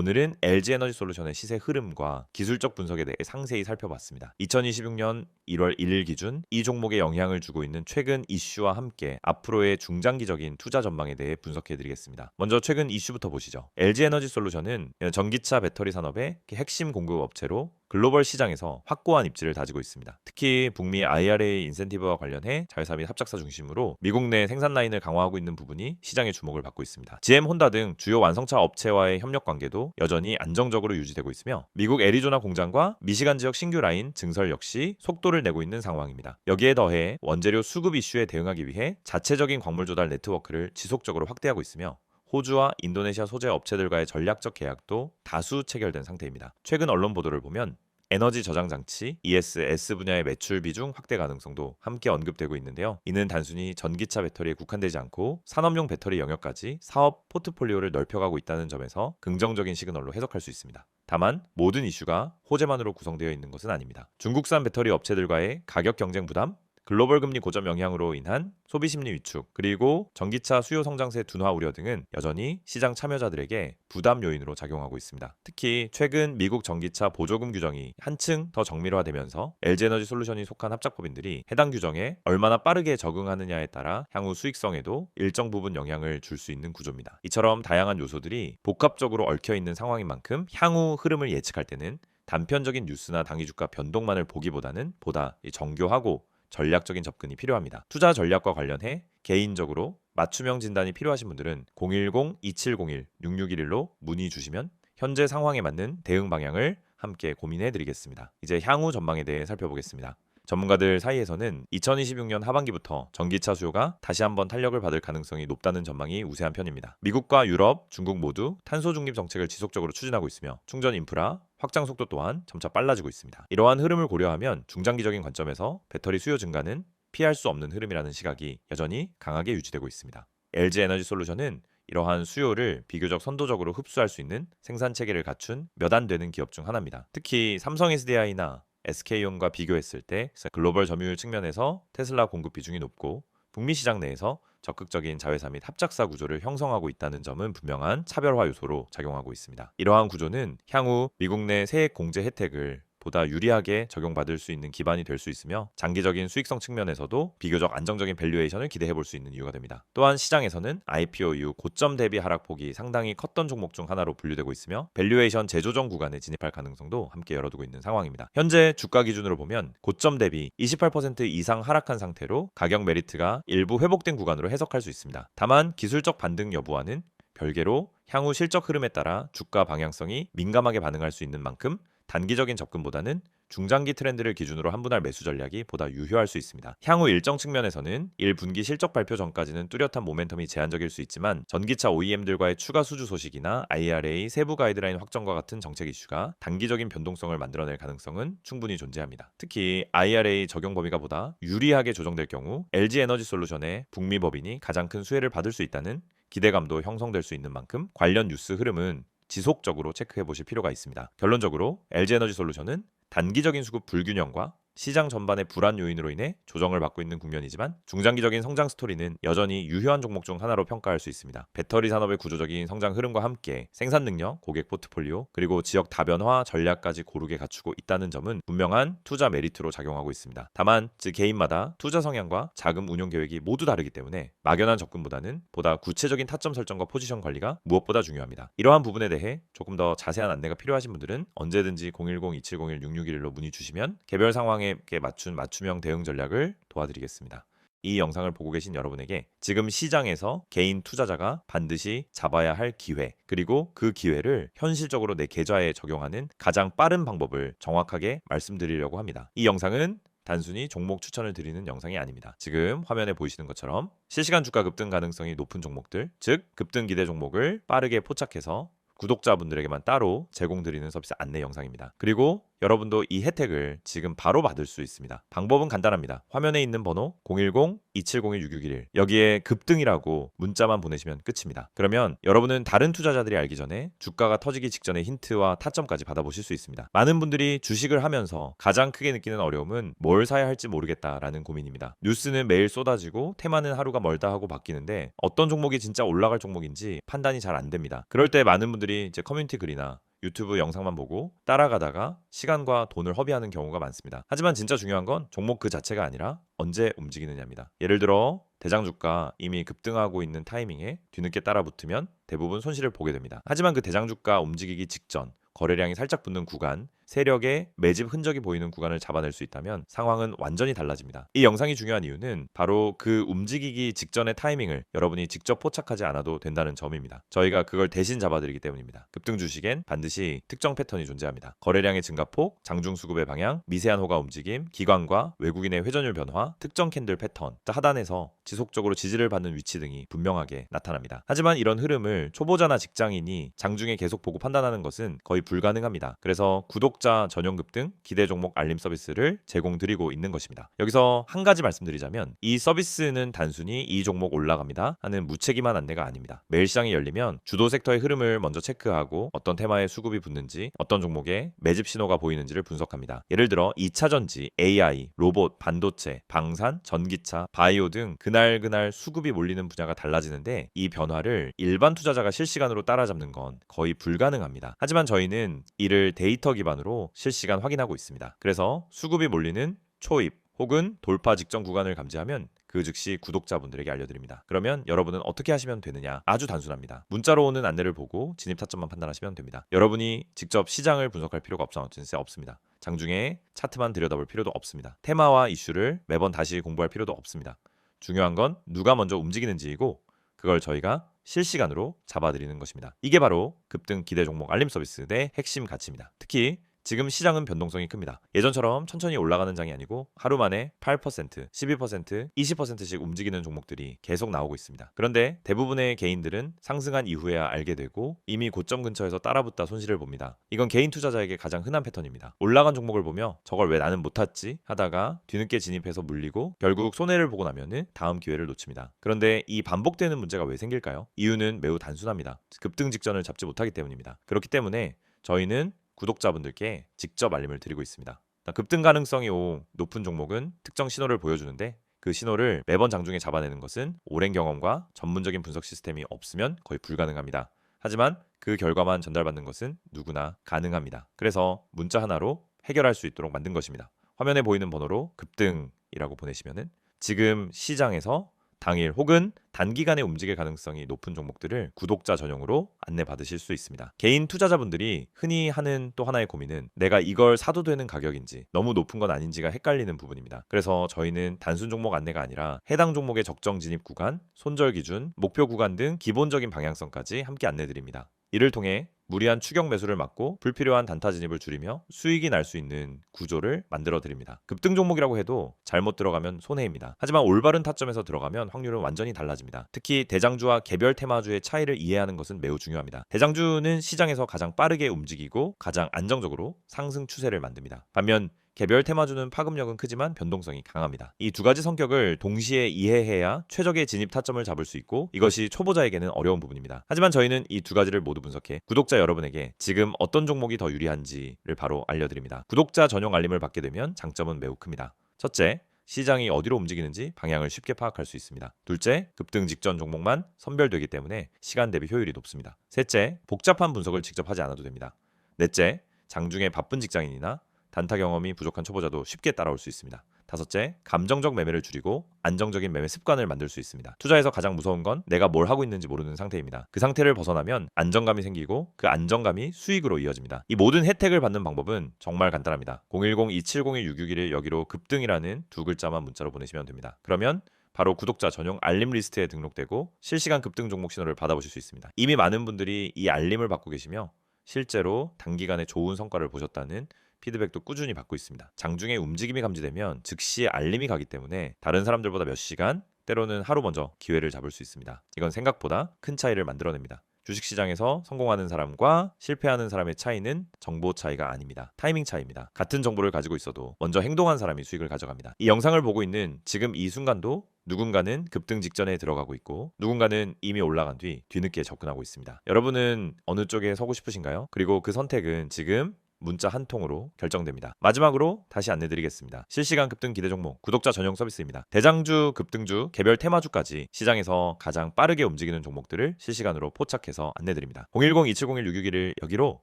오늘은 LG에너지솔루션의 시세 흐름과 기술적 분석에 대해 상세히 살펴봤습니다. 2026년 1월 1일 기준 이 종목에 영향을 주고 있는 최근 이슈와 함께 앞으로의 중장기적인 투자 전망에 대해 분석해드리겠습니다. 먼저 최근 이슈부터 보시죠. LG에너지솔루션은 전기차 배터리 산업의 핵심 공급 업체로 글로벌 시장에서 확고한 입지를 다지고 있습니다. 특히 북미 IRA 인센티브와 관련해 자회사 및 합작사 중심으로 미국 내 생산 라인을 강화하고 있는 부분이 시장의 주목을 받고 있습니다. GM, 혼다 등 주요 완성차 업체와의 협력 관계도 여전히 안정적으로 유지되고 있으며 미국 애리조나 공장과 미시간 지역 신규 라인 증설 역시 속도를 내고 있는 상황입니다. 여기에 더해 원재료 수급 이슈에 대응하기 위해 자체적인 광물 조달 네트워크를 지속적으로 확대하고 있으며 호주와 인도네시아 소재 업체들과의 전략적 계약도 다수 체결된 상태입니다. 최근 언론 보도를 보면 에너지 저장 장치 ESS 분야의 매출 비중 확대 가능성도 함께 언급되고 있는데요. 이는 단순히 전기차 배터리에 국한되지 않고 산업용 배터리 영역까지 사업 포트폴리오를 넓혀가고 있다는 점에서 긍정적인 시그널로 해석할 수 있습니다. 다만 모든 이슈가 호재만으로 구성되어 있는 것은 아닙니다. 중국산 배터리 업체들과의 가격 경쟁 부담, 글로벌 금리 고점 영향으로 인한 소비 심리 위축, 그리고 전기차 수요 성장세 둔화 우려 등은 여전히 시장 참여자들에게 부담 요인으로 작용하고 있습니다. 특히 최근 미국 전기차 보조금 규정이 한층 더 정밀화되면서 LG에너지솔루션이 속한 합작법인들이 해당 규정에 얼마나 빠르게 적응하느냐에 따라 향후 수익성에도 일정 부분 영향을 줄 수 있는 구조입니다. 이처럼 다양한 요소들이 복합적으로 얽혀 있는 상황인 만큼 향후 흐름을 예측할 때는 단편적인 뉴스나 단기 주가 변동만을 보기보다는 보다 정교하고 전략적인 접근이 필요합니다. 투자 전략과 관련해 개인적으로 맞춤형 진단이 필요하신 분들은 010-2701-6611로 문의 주시면 현재 상황에 맞는 대응 방향을 함께 고민해 드리겠습니다. 이제 향후 전망에 대해 살펴보겠습니다. 전문가들 사이에서는 2026년 하반기부터 전기차 수요가 다시 한번 탄력을 받을 가능성이 높다는 전망이 우세한 편입니다. 미국과 유럽, 중국 모두 탄소 중립 정책을 지속적으로 추진하고 있으며 충전 인프라 확장 속도 또한 점차 빨라지고 있습니다. 이러한 흐름을 고려하면 중장기적인 관점에서 배터리 수요 증가는 피할 수 없는 흐름이라는 시각이 여전히 강하게 유지되고 있습니다. LG에너지솔루션은 이러한 수요를 비교적 선도적으로 흡수할 수 있는 생산 체계를 갖춘 몇 안 되는 기업 중 하나입니다. 특히 삼성 SDI나 SK온과 비교했을 때 글로벌 점유율 측면에서 테슬라 공급 비중이 높고 북미 시장 내에서 적극적인 자회사 및 합작사 구조를 형성하고 있다는 점은 분명한 차별화 요소로 작용하고 있습니다. 이러한 구조는 향후 미국 내 세액 공제 혜택을 보다 유리하게 적용받을 수 있는 기반이 될 수 있으며 장기적인 수익성 측면에서도 비교적 안정적인 밸류에이션을 기대해 볼 수 있는 이유가 됩니다. 또한 시장에서는 IPO 이후 고점 대비 하락폭이 상당히 컸던 종목 중 하나로 분류되고 있으며 밸류에이션 재조정 구간에 진입할 가능성도 함께 열어두고 있는 상황입니다. 현재 주가 기준으로 보면 고점 대비 28% 이상 하락한 상태로 가격 메리트가 일부 회복된 구간으로 해석할 수 있습니다. 다만 기술적 반등 여부와는 별개로 향후 실적 흐름에 따라 주가 방향성이 민감하게 반응할 수 있는 만큼 단기적인 접근보다는 중장기 트렌드를 기준으로 한분할 매수 전략이 보다 유효할 수 있습니다. 향후 일정 측면에서는 1분기 실적 발표 전까지는 뚜렷한 모멘텀이 제한적일 수 있지만 전기차 OEM들과의 추가 수주 소식이나 IRA 세부 가이드라인 확정과 같은 정책 이슈가 단기적인 변동성을 만들어낼 가능성은 충분히 존재합니다. 특히 IRA 적용 범위가 보다 유리하게 조정될 경우 LG에너지솔루션의 북미 법인이 가장 큰 수혜를 받을 수 있다는 기대감도 형성될 수 있는 만큼 관련 뉴스 흐름은 지속적으로 체크해 보실 필요가 있습니다. 결론적으로 LG에너지솔루션은 단기적인 수급 불균형과 시장 전반의 불안 요인으로 인해 조정을 받고 있는 국면이지만 중장기적인 성장 스토리는 여전히 유효한 종목 중 하나로 평가할 수 있습니다. 배터리 산업의 구조적인 성장 흐름과 함께 생산 능력, 고객 포트폴리오, 그리고 지역 다변화 전략까지 고르게 갖추고 있다는 점은 분명한 투자 메리트로 작용하고 있습니다. 다만 개인마다 투자 성향과 자금 운용 계획이 모두 다르기 때문에 막연한 접근보다는 보다 구체적인 타점 설정과 포지션 관리가 무엇보다 중요합니다. 이러한 부분에 대해 조금 더 자세한 안내가 필요하신 분들은 언제든지 010-2701-6611로 문의 주시면 개별 상황에 맞춘 맞춤형 대응 전략을 도와드리겠습니다. 이 영상을 보고 계신 여러분에게 지금 시장에서 개인 투자자가 반드시 잡아야 할 기회, 그리고 그 기회를 현실적으로 내 계좌에 적용하는 가장 빠른 방법을 정확하게 말씀드리려고 합니다. 이 영상은 단순히 종목 추천을 드리는 영상이 아닙니다. 지금 화면에 보이시는 것처럼 실시간 주가 급등 가능성이 높은 종목들, 즉 급등 기대 종목을 빠르게 포착해서 구독자분들에게만 따로 제공드리는 서비스 안내 영상입니다. 그리고 여러분도 이 혜택을 지금 바로 받을 수 있습니다. 방법은 간단합니다. 화면에 있는 번호 010-2701-6611 여기에 급등이라고 문자만 보내시면 끝입니다. 그러면 여러분은 다른 투자자들이 알기 전에 주가가 터지기 직전의 힌트와 타점까지 받아보실 수 있습니다. 많은 분들이 주식을 하면서 가장 크게 느끼는 어려움은 뭘 사야 할지 모르겠다라는 고민입니다. 뉴스는 매일 쏟아지고 테마는 하루가 멀다 하고 바뀌는데 어떤 종목이 진짜 올라갈 종목인지 판단이 잘 안 됩니다. 그럴 때 많은 분들이 이제 커뮤니티 글이나 유튜브 영상만 보고 따라가다가 시간과 돈을 허비하는 경우가 많습니다. 하지만 진짜 중요한 건 종목 그 자체가 아니라 언제 움직이느냐입니다. 예를 들어 대장주가 이미 급등하고 있는 타이밍에 뒤늦게 따라붙으면 대부분 손실을 보게 됩니다. 하지만 그 대장주가 움직이기 직전 거래량이 살짝 붙는 구간, 세력의 매집 흔적이 보이는 구간을 잡아낼 수 있다면 상황은 완전히 달라집니다. 이 영상이 중요한 이유는 바로 그 움직이기 직전의 타이밍을 여러분이 직접 포착하지 않아도 된다는 점입니다. 저희가 그걸 대신 잡아드리기 때문입니다. 급등 주식엔 반드시 특정 패턴이 존재합니다. 거래량의 증가폭, 장중 수급의 방향, 미세한 호가 움직임, 기관과 외국인의 회전율 변화, 특정 캔들 패턴, 하단에서 지속적으로 지지를 받는 위치 등이 분명하게 나타납니다. 하지만 이런 흐름을 초보자나 직장인이 장중에 계속 보고 판단하는 것은 거의 불가능합니다. 그래서 구독자 전용 급등 기대 종목 알림 서비스를 제공드리고 있는 것입니다. 여기서 한 가지 말씀드리자면 이 서비스는 단순히 이 종목 올라갑니다 하는 무책임한 안내가 아닙니다. 매일 시장이 열리면 주도 섹터의 흐름을 먼저 체크하고 어떤 테마에 수급이 붙는지 어떤 종목에 매집 신호가 보이는지를 분석합니다. 예를 들어 2차전지, AI, 로봇, 반도체, 방산, 전기차, 바이오 등 그날 수급이 몰리는 분야가 달라지는데 이 변화를 일반 투자자가 실시간으로 따라잡는 건 거의 불가능합니다. 하지만 저희는 이를 데이터 기반으로 실시간 확인하고 있습니다. 그래서 수급이 몰리는 초입 혹은 돌파 직전 구간을 감지하면 그 즉시 구독자분들에게 알려드립니다. 그러면 여러분은 어떻게 하시면 되느냐? 아주 단순합니다. 문자로 오는 안내를 보고 진입 타점만 판단하시면 됩니다. 여러분이 직접 시장을 분석할 필요가 없습니다. 장중에 차트만 들여다볼 필요도 없습니다. 테마와 이슈를 매번 다시 공부할 필요도 없습니다. 중요한 건 누가 먼저 움직이는지이고 그걸 저희가 실시간으로 잡아드리는 것입니다. 이게 바로 급등 기대 종목 알림 서비스의 핵심 가치입니다. 특히 지금 시장은 변동성이 큽니다. 예전처럼 천천히 올라가는 장이 아니고 하루 만에 8%, 12%, 20%씩 움직이는 종목들이 계속 나오고 있습니다. 그런데 대부분의 개인들은 상승한 이후에야 알게 되고 이미 고점 근처에서 따라붙다 손실을 봅니다. 이건 개인 투자자에게 가장 흔한 패턴입니다. 올라간 종목을 보며 저걸 왜 나는 못 탔지 하다가 뒤늦게 진입해서 물리고 결국 손해를 보고 나면은 다음 기회를 놓칩니다. 그런데 이 반복되는 문제가 왜 생길까요? 이유는 매우 단순합니다. 급등 직전을 잡지 못하기 때문입니다. 그렇기 때문에 저희는 구독자분들께 직접 알림을 드리고 있습니다. 급등 가능성이 높은 종목은 특정 신호를 보여주는데 그 신호를 매번 장중에 잡아내는 것은 오랜 경험과 전문적인 분석 시스템이 없으면 거의 불가능합니다. 하지만 그 결과만 전달받는 것은 누구나 가능합니다. 그래서 문자 하나로 해결할 수 있도록 만든 것입니다. 화면에 보이는 번호로 급등이라고 보내시면은 지금 시장에서 당일 혹은 단기간에 움직일 가능성이 높은 종목들을 구독자 전용으로 안내받으실 수 있습니다. 개인 투자자분들이 흔히 하는 또 하나의 고민은 내가 이걸 사도 되는 가격인지 너무 높은 건 아닌지가 헷갈리는 부분입니다. 그래서 저희는 단순 종목 안내가 아니라 해당 종목의 적정 진입 구간, 손절 기준, 목표 구간 등 기본적인 방향성까지 함께 안내드립니다. 이를 통해 무리한 추격 매수를 막고 불필요한 단타 진입을 줄이며 수익이 날 수 있는 구조를 만들어 드립니다. 급등 종목이라고 해도 잘못 들어가면 손해입니다. 하지만 올바른 타점에서 들어가면 확률은 완전히 달라집니다. 특히 대장주와 개별 테마주의 차이를 이해하는 것은 매우 중요합니다. 대장주는 시장에서 가장 빠르게 움직이고 가장 안정적으로 상승 추세를 만듭니다. 반면 개별 테마주는 파급력은 크지만 변동성이 강합니다. 이 두 가지 성격을 동시에 이해해야 최적의 진입 타점을 잡을 수 있고 이것이 초보자에게는 어려운 부분입니다. 하지만 저희는 이 두 가지를 모두 분석해 구독자 여러분에게 지금 어떤 종목이 더 유리한지를 바로 알려드립니다. 구독자 전용 알림을 받게 되면 장점은 매우 큽니다. 첫째, 시장이 어디로 움직이는지 방향을 쉽게 파악할 수 있습니다. 둘째, 급등 직전 종목만 선별되기 때문에 시간 대비 효율이 높습니다. 셋째, 복잡한 분석을 직접 하지 않아도 됩니다. 넷째, 장중에 바쁜 직장인이나 단타 경험이 부족한 초보자도 쉽게 따라올 수 있습니다. 다섯째, 감정적 매매를 줄이고 안정적인 매매 습관을 만들 수 있습니다. 투자에서 가장 무서운 건 내가 뭘 하고 있는지 모르는 상태입니다. 그 상태를 벗어나면 안정감이 생기고 그 안정감이 수익으로 이어집니다. 이 모든 혜택을 받는 방법은 정말 간단합니다. 010-2701-6611 여기로 급등이라는 두 글자만 문자로 보내시면 됩니다. 그러면 바로 구독자 전용 알림 리스트에 등록되고 실시간 급등 종목 신호를 받아보실 수 있습니다. 이미 많은 분들이 이 알림을 받고 계시며 실제로 단기간에 좋은 성과를 보셨다는 피드백도 꾸준히 받고 있습니다. 장중에 움직임이 감지되면 즉시 알림이 가기 때문에 다른 사람들보다 몇 시간, 때로는 하루 먼저 기회를 잡을 수 있습니다. 이건 생각보다 큰 차이를 만들어냅니다. 주식시장에서 성공하는 사람과 실패하는 사람의 차이는 정보 차이가 아닙니다. 타이밍 차이입니다. 같은 정보를 가지고 있어도 먼저 행동한 사람이 수익을 가져갑니다. 이 영상을 보고 있는 지금 이 순간도 누군가는 급등 직전에 들어가고 있고 누군가는 이미 올라간 뒤 뒤늦게 접근하고 있습니다. 여러분은 어느 쪽에 서고 싶으신가요? 그리고 그 선택은 지금 문자 한 통으로 결정됩니다. 마지막으로 다시 안내드리겠습니다. 실시간 급등 기대 종목 구독자 전용 서비스입니다. 대장주, 급등주, 개별 테마주까지 시장에서 가장 빠르게 움직이는 종목들을 실시간으로 포착해서 안내드립니다. 010-2701-661을 여기로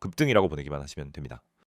급등이라고 보내기만 하시면 됩니다.